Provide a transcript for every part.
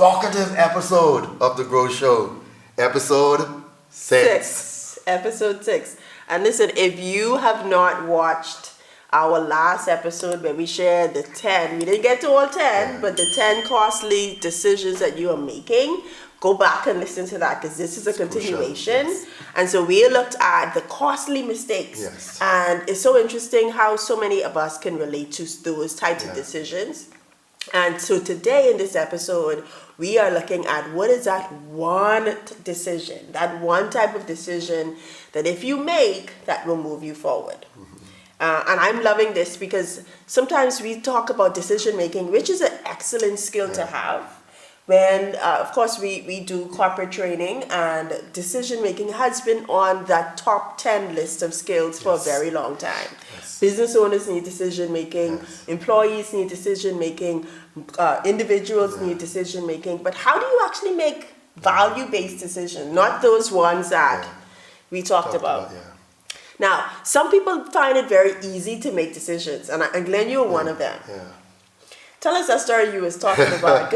provocative episode of the Grow Show. Episode 6. Episode 6. And listen, if you have not watched our last episode where we shared the 10, we didn't get to all 10, but the 10 costly decisions that you are making, go back and listen to that because this is a continuation. Yes. And so we looked at the costly mistakes. Yes. And it's so interesting how so many of us can relate to those types of decisions. And so today in this episode, we are looking at what is that one decision, that one type of decision that if you make, that will move you forward. And I'm loving this because sometimes we talk about decision making, which is an excellent skill to have. When, of course, we do corporate training, and decision making has been on that top 10 list of skills for a very long time. Business owners need decision making, employees need decision making, individuals need decision making. But how do you actually make value-based decisions, not those ones that we talked about? Now, some people find it very easy to make decisions, and Glenn, you're one of them. Tell us that story you was talking about.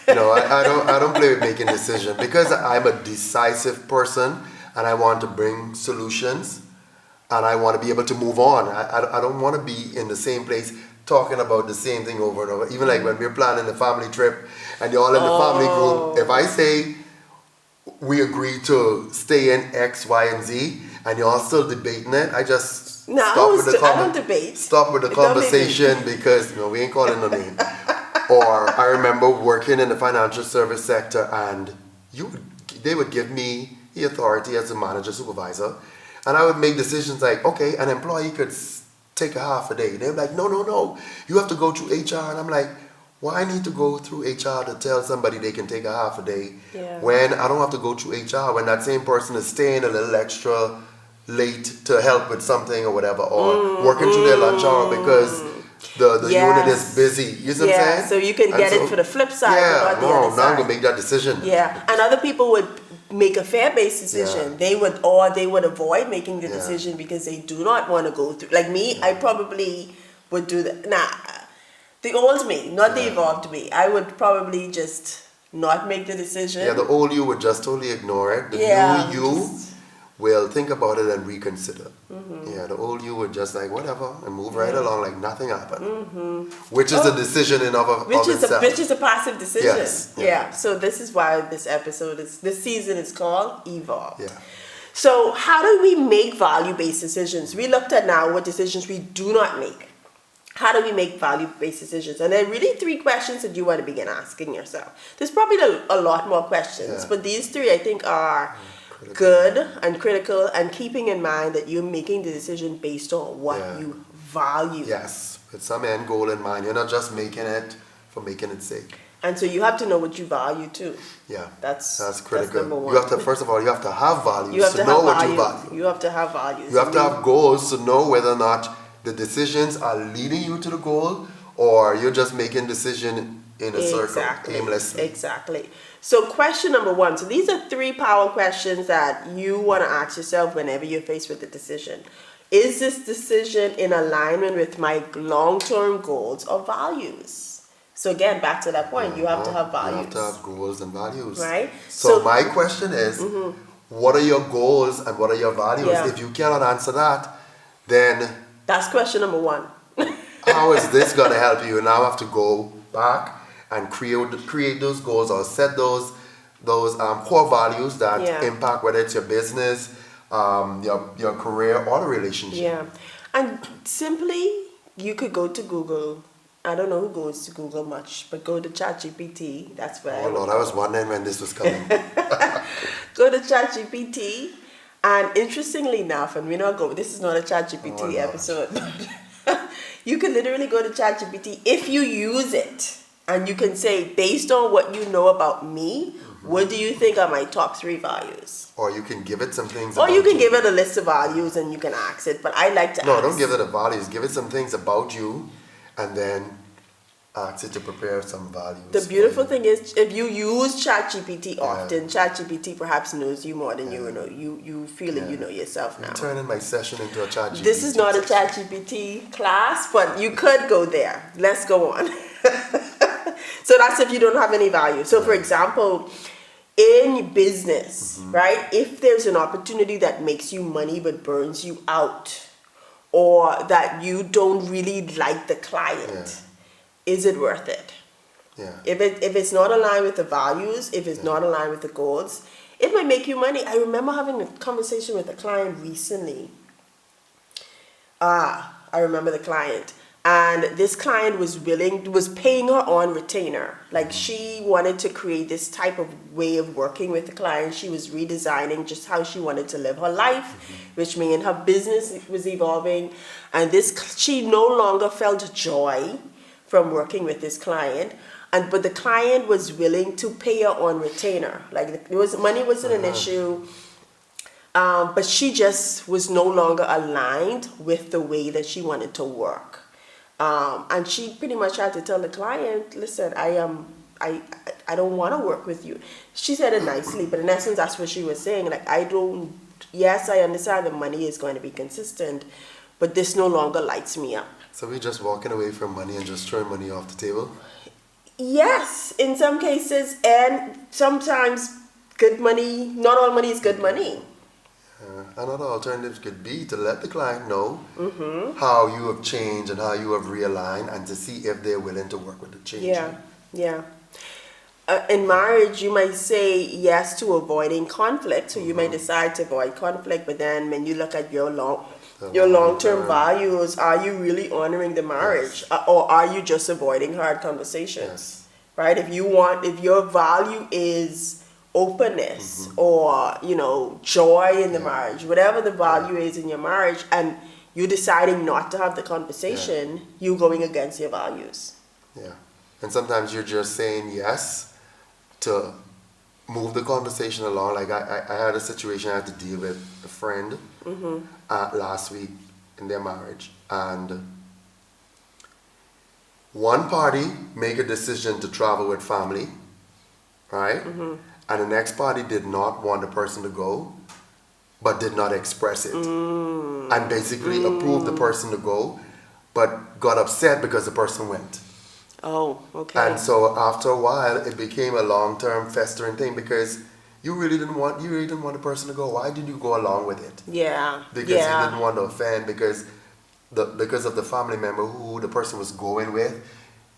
No, I don't play with making decisions because I'm a decisive person and I want to bring solutions and I want to be able to move on. I don't want to be in the same place talking about the same thing over and over. Even like when we're planning a family trip and you're all in the family group, if I say we agree to stay in X, Y, and Z and you're all still debating it, I just stop with the conversation because we ain't calling no name. Or I remember working in the financial service sector and they would give me the authority as a manager, supervisor, and I would make decisions like, okay, an employee could take a half a day. They're like, no, you have to go through HR. And I'm like, why I need to go through HR to tell somebody they can take a half a day when I don't have to go through HR, when that same person is staying a little extra late to help with something or whatever, or working through their lunch hour because the unit is busy. You know what I'm saying? So you can get it for the flip side. Now I'm going to make that decision. And other people would make a fear-based decision. They would avoid making the decision because they do not want to go through. Like me, I probably would do that. The old me, not the evolved me. I would probably just not make the decision. Yeah, the old you would just totally ignore it. The new you will think about it and reconsider. The old you would just like whatever and move right along like nothing happened. Which is a decision in of itself. Which is a passive decision. So this is why this season is called Evolve. So how do we make value-based decisions? We looked at now what decisions we do not make. How do we make value-based decisions? And there are really 3 questions that you want to begin asking yourself. There's probably a lot more questions, but these 3 I think are good and critical, and keeping in mind that you're making the decision based on what you value. Yes, with some end goal in mind. You're not just making it for making its sake. And so you have to know what you value too. That's critical. That's number 1. You have to, first of all, you have to have values to know what you value. You have to have values. You have to have goals to know whether or not the decisions are leading you to the goal or you're just making decision in a circle aimlessly. Exactly. So question number 1. So these are 3 power questions that you want to ask yourself whenever you're faced with a decision. Is this decision in alignment with my long-term goals or values? So again, back to that point, you have to have values. You have to have goals and values. Right? So my question is, what are your goals and what are your values? If you cannot answer that, then that's question number 1. How is this going to help you? Now I have to go back and create those goals or set those core values that impact whether it's your business, your career, or the relationship. And simply, you could go to Google. I don't know who goes to Google much, but go to ChatGPT. That's where. Oh Lord, I was wondering when this was coming. Go to ChatGPT, and interestingly enough, and this is not a ChatGPT episode, but you can literally go to ChatGPT if you use it. And you can say, based on what you know about me, what do you think are my top 3 values? Or you can give it some things Or you can give it a list of values and you can ask it. But I like to ask. No, don't give it a values. Give it some things about you and then ask it to prepare some values. The beautiful thing is, if you use ChatGPT often, ChatGPT perhaps knows you more than you know. You feel that you know yourself now. I'm turning my session into a ChatGPT. This is not a ChatGPT class, but you could go there. Let's go on. So that's if you don't have any value. So for example, in business, right? If there's an opportunity that makes you money but burns you out, or that you don't really like the client, is it worth it? Yeah. If it's not aligned with the values, if it's not aligned with the goals, it might make you money. I remember having a conversation with a client recently. I remember the client. And this client was paying her on retainer. Like she wanted to create this type of way of working with the client. She was redesigning just how she wanted to live her life, which meant her business was evolving. And she no longer felt joy from working with this client. But the client was willing to pay her on retainer. Like money wasn't an issue. But she just was no longer aligned with the way that she wanted to work. And she pretty much had to tell the client, listen, I don't want to work with you. She said it nicely, but in essence, that's what she was saying. Like, yes, I understand the money is going to be consistent, but this no longer lights me up. So we're just walking away from money and just throwing money off the table? Yes, in some cases, and sometimes good money, not all money is good money. Another alternative could be to let the client know how you have changed and how you have realigned, and to see if they're willing to work with the change. Yeah. In marriage, you might say yes to avoiding conflict. So you might decide to avoid conflict, but then when you look at your long-term values, are you really honoring the marriage, or are you just avoiding hard conversations? Right? If your value is openness or joy in the marriage, whatever the value is in your marriage, and you're deciding not to have the conversation, you're going against your values. Yeah. And sometimes you're just saying yes to move the conversation along. Like I had a situation I had to deal with a friend last week in their marriage, and one party make a decision to travel with family, right? And the next party did not want the person to go, but did not express it. And basically approved the person to go, but got upset because the person went. Oh, okay. And so after a while, it became a long-term festering thing, because you really didn't want the person to go. Why did you go along with it? Yeah. Because you didn't want to offend, because of the family member who the person was going with.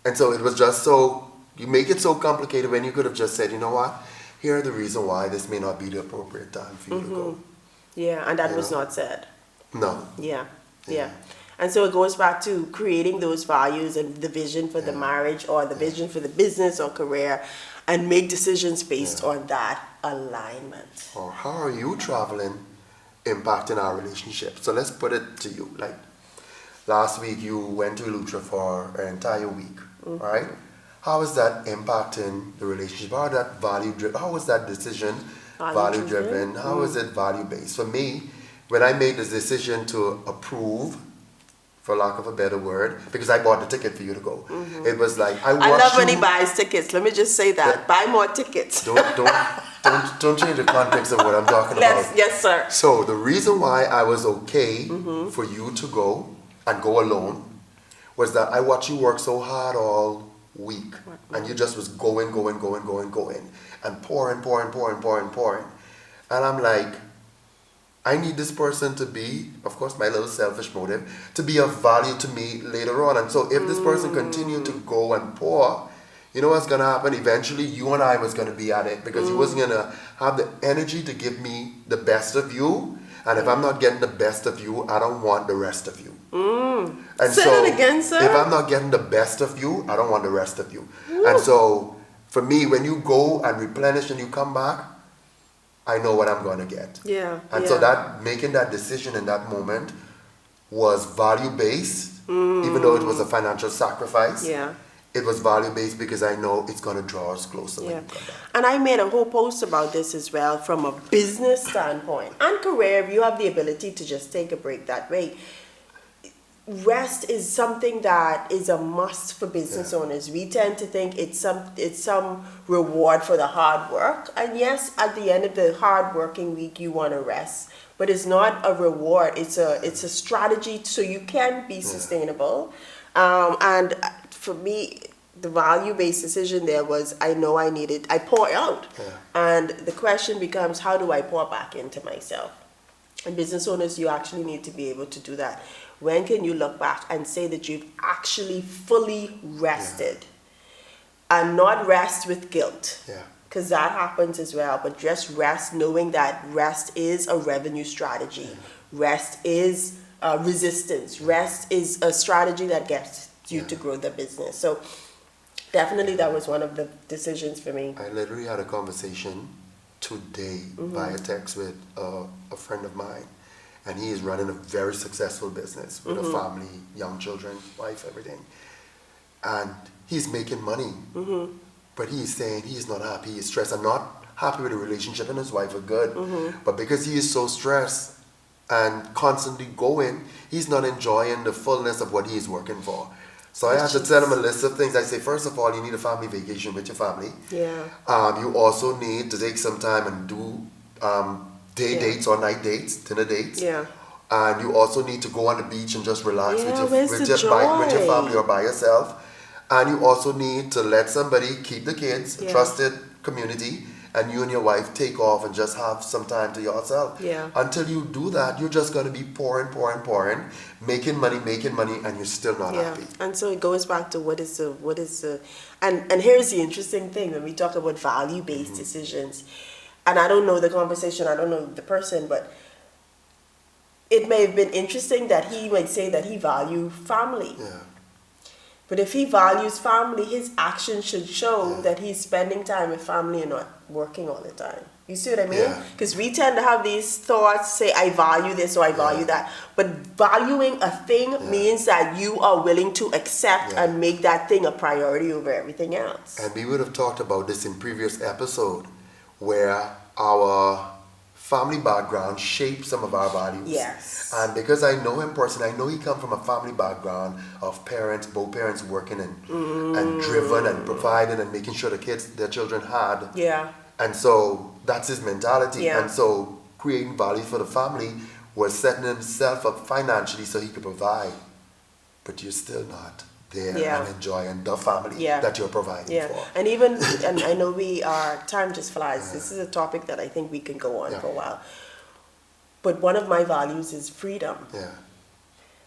And so it was just you make it so complicated when you could have just said, you know what? Here are the reasons why this may not be the appropriate time for you to go. Yeah, and that was not said. No. Yeah. And so it goes back to creating those values and the vision for the marriage, or the vision for the business or career, and make decisions based on that alignment. Or how are you traveling impacting our relationship? So let's put it to you. Like last week you went to Eleuthera for an entire week, right? How is that impacting the relationship? How is that value-driven? How was that decision value-driven? How is it value-based? For me, when I made the decision to approve, for lack of a better word, because I bought the ticket for you to go, it was like I love when he buys tickets. Let me just say that. Buy more tickets. Don't change the context of what I'm talking about. Yes, sir. So the reason why I was okay for you to go and go alone was that I watched you work so hard all week, and you just was going, and pouring. And I'm like, I need this person to be, of course, my little selfish motive, to be of value to me later on. And so if this person continued to go and pour, you know what's going to happen? Eventually, you and I was going to be at it, because you wasn't going to have the energy to give me the best of you. And if I'm not getting the best of you, I don't want the rest of you. And Say that again, sir. If I'm not getting the best of you, I don't want the rest of you. And so for me, when you go and replenish and you come back, I know what I'm going to get. And so that making that decision in that moment was value-based, even though it was a financial sacrifice. It was value-based because I know it's going to draw us closer when you come back. And I made a whole post about this as well from a business standpoint. And career, if you have the ability to just take a break that way. Rest is something that is a must for business owners. We tend to think it's some reward for the hard work. And yes, at the end of the hard working week, you want to rest. But it's not a reward. It's a strategy so you can be sustainable. And for me, the value-based decision there was, I know I pour out. Yeah. And the question becomes, how do I pour back into myself? And business owners, you actually need to be able to do that. When can you look back and say that you've actually fully rested? And not rest with guilt. Yeah. Because that happens as well, but just rest, knowing that rest is a revenue strategy. Rest is resistance. Rest is a strategy that gets you to grow the business. So definitely that was one of the decisions for me. I literally had a conversation today via text with a friend of mine, and he is running a very successful business with a family, young children, wife, everything. And he's making money, but he's saying he's not happy, he's stressed. I'm not happy with the relationship, and his wife are good, but because he is so stressed and constantly going, he's not enjoying the fullness of what he's working for. So I had to tell him a list of things. I say, first of all, you need a family vacation with your family. Yeah. You also need to take some time and do day dates or night dates, dinner dates. Yeah. And you also need to go on the beach and just relax Yeah, with where's your, the with your joy? family or by yourself. And you also need to let somebody keep the kids, a Yeah. trusted community, and you and your wife take off and just have some time to yourself. Yeah. Until you do that, you're just going to be pouring, making money, and you're still not Yeah, happy. and so it goes back to what is the, and here's the interesting thing when we talk about value-based decisions, and I don't know the conversation, I don't know the person, but it may have been interesting that he might say that he values family. Yeah. But if he values family, his actions should show that he's spending time with family and not working all the time. You see what I mean? Yeah. Because we tend to have these thoughts, say, I value this or I value that. But valuing a thing means that you are willing to accept and make that thing a priority over everything else. And we would have talked about this in previous episode, where our family background shapes some of our values. Yes. And because I know him personally, I know he comes from a family background of parents, both parents working and driven and providing and making sure their children had. Yeah. And so that's his mentality. Yeah. And so creating value for the family was setting himself up financially so he could provide. But you're still not there and enjoying the family that you're providing for. And even, and I know time just flies. This is a topic that I think we can go on for a while. But one of my values is freedom. Yeah.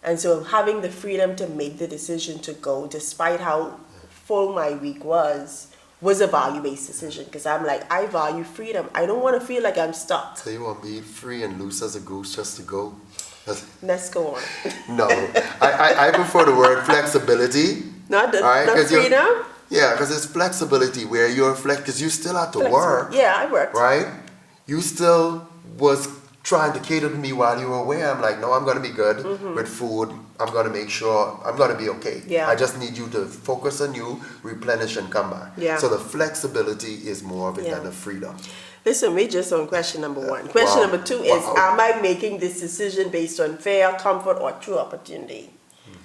And so having the freedom to make the decision to go, despite how full my week was a value-based decision. Because I'm like, I value freedom. I don't want to feel like I'm stuck. So you want to be free and loose as a goose just to go? Let's go on. No. I prefer the word flexibility. Not Right? freedom? Yeah, because it's flexibility where you're because you still have to work. Yeah, I worked. Right? You still was trying to cater to me while you were away. I'm like, no, I'm going to be good with food. I'm going to make sure I'm going to be okay. Yeah. I just need you to focus on you, replenish, and come back. Yeah. So the flexibility is more of it than the freedom. Listen, we're just on question number one. Question number two is, am I making this decision based on fear, comfort, or true opportunity?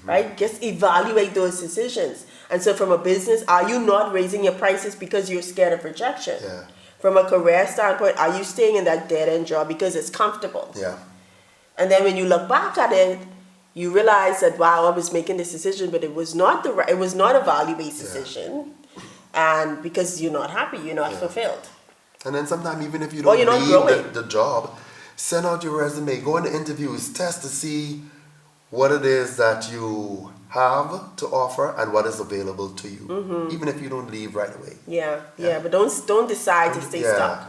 Right? Just evaluate those decisions. And so from a business, are you not raising your prices because you're scared of rejection? Yeah. From a career standpoint, are you staying in that dead-end job because it's comfortable? Yeah. And then when you look back at it, you realize that, wow, I was making this decision, but it was not it was not a value-based decision. And because you're not happy, you're not fulfilled. And then sometimes even if you Or don't you're not need growing. the job, send out your resume, go into interviews, test to see what it is that you have to offer and what is available to you, even if you don't leave right away. Yeah, but don't decide to stay stuck.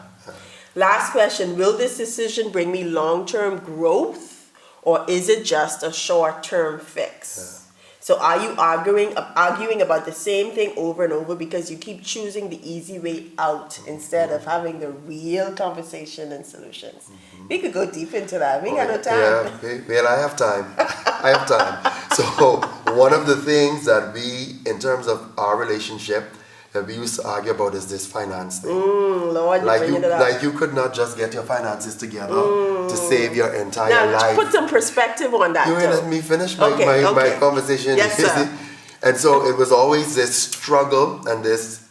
Last question, will this decision bring me long-term growth or is it just a short-term fix? So are you arguing about the same thing over and over because you keep choosing the easy way out instead of having the real conversation and solutions? We could go deep into that. We got no time. Yeah, well, I have time. I have time. So one of the things that in terms of our relationship, that we used to argue about is this finance thing. Lord, like you could not just get your finances together to save your entire life. Put some perspective on that. You ain't let me finish my conversation. Yes, sir. And so it was always this struggle and this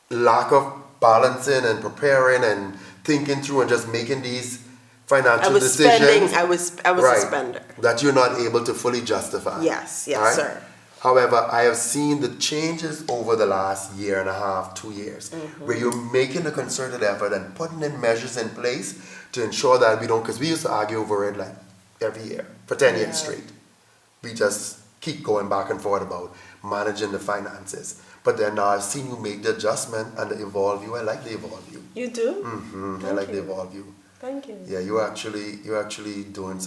lack of balancing and preparing and thinking through and just making these financial decisions. I was a spender. That you're not able to fully justify. Yes, right? sir. However, I have seen the changes over the last year and a half, 2 years, where you're making a concerted effort and putting in measures in place to ensure that we don't, because we used to argue over it like every year for 10 years straight. We just keep going back and forth about managing the finances. But then now I've seen you make the adjustment and the evolve you. I like the evolve you. You do? I like the evolve you. Thank you. Yeah, you're actually doing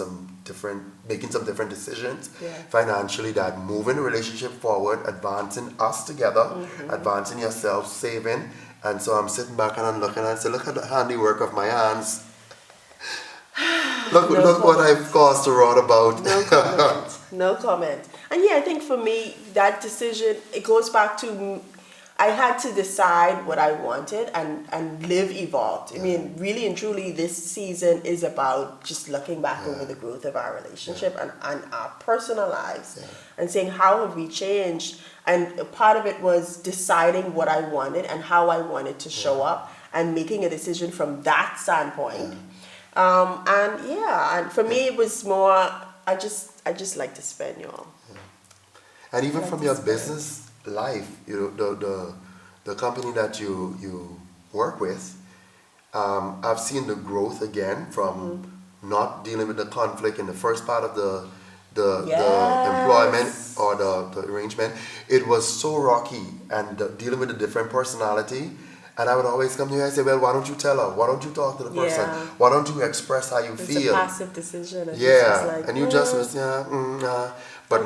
making some different decisions Yeah. financially that moving the relationship forward, advancing us together, advancing yourself, saving. And so I'm sitting back and I'm looking and I say, look at the handiwork of my hands. Look what I've caused to write about. No comment. No comment. And yeah, I think for me, that decision, it goes back to I had to decide what I wanted and live evolved. I mean, really and truly, this season is about just looking back over the growth of our relationship and our personal lives and saying, how have we changed? And a part of it was deciding what I wanted and how I wanted to show up and making a decision from that standpoint. And for me, it was more, I just like to spend, y'all. And even from your business life, the company that you work with, I've seen the growth again from not dealing with the conflict in the first part of the employment or the arrangement. It was so rocky and dealing with a different personality. And I would always come to you and say, well, why don't you tell her? Why don't you talk to the person? Yeah. Why don't you express how you It's feel? a passive decision. And And you just was, But I'll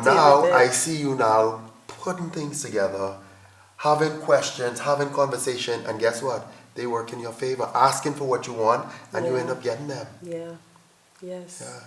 deal now with it. I see you now putting things together, having questions, having conversation, and guess what? They work in your favor, asking for what you want, and you end up getting them. Yeah. Yes. Yeah.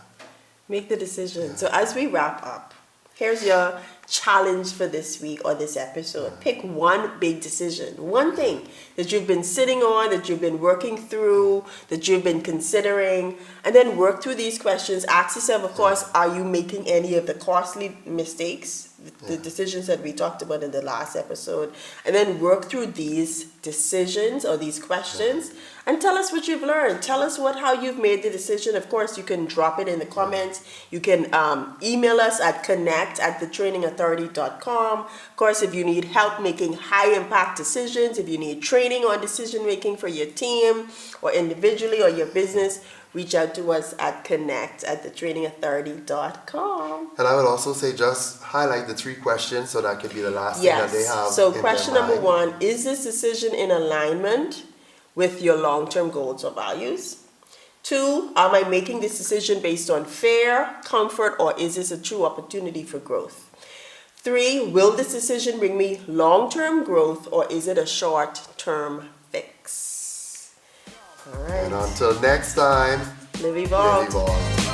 Make the decision. So as we wrap up, here's your challenge for this week or this episode. Pick one big decision, one thing that you've been sitting on, that you've been working through, that you've been considering, and then work through these questions. Ask yourself, of course, are you making any of the costly mistakes, the decisions that we talked about in the last episode? And then work through these decisions or these questions and tell us what you've learned. Tell us how you've made the decision. Of course, you can drop it in the comments. You can email us at connect@thetrainingauthority.com. Of course, if you need help making high impact decisions, if you need training on decision making for your team or individually or your business, reach out to us at connect@thetrainingauthority.com. And I would also say just highlight the 3 questions so that could be the last thing that they have. So in question their number mind. 1, is this decision in alignment with your long-term goals or values? 2, am I making this decision based on fear, comfort, or is this a true opportunity for growth? 3, will this decision bring me long-term growth or is it a short-term fix? All right. And until next time, Live evolved. live evolved.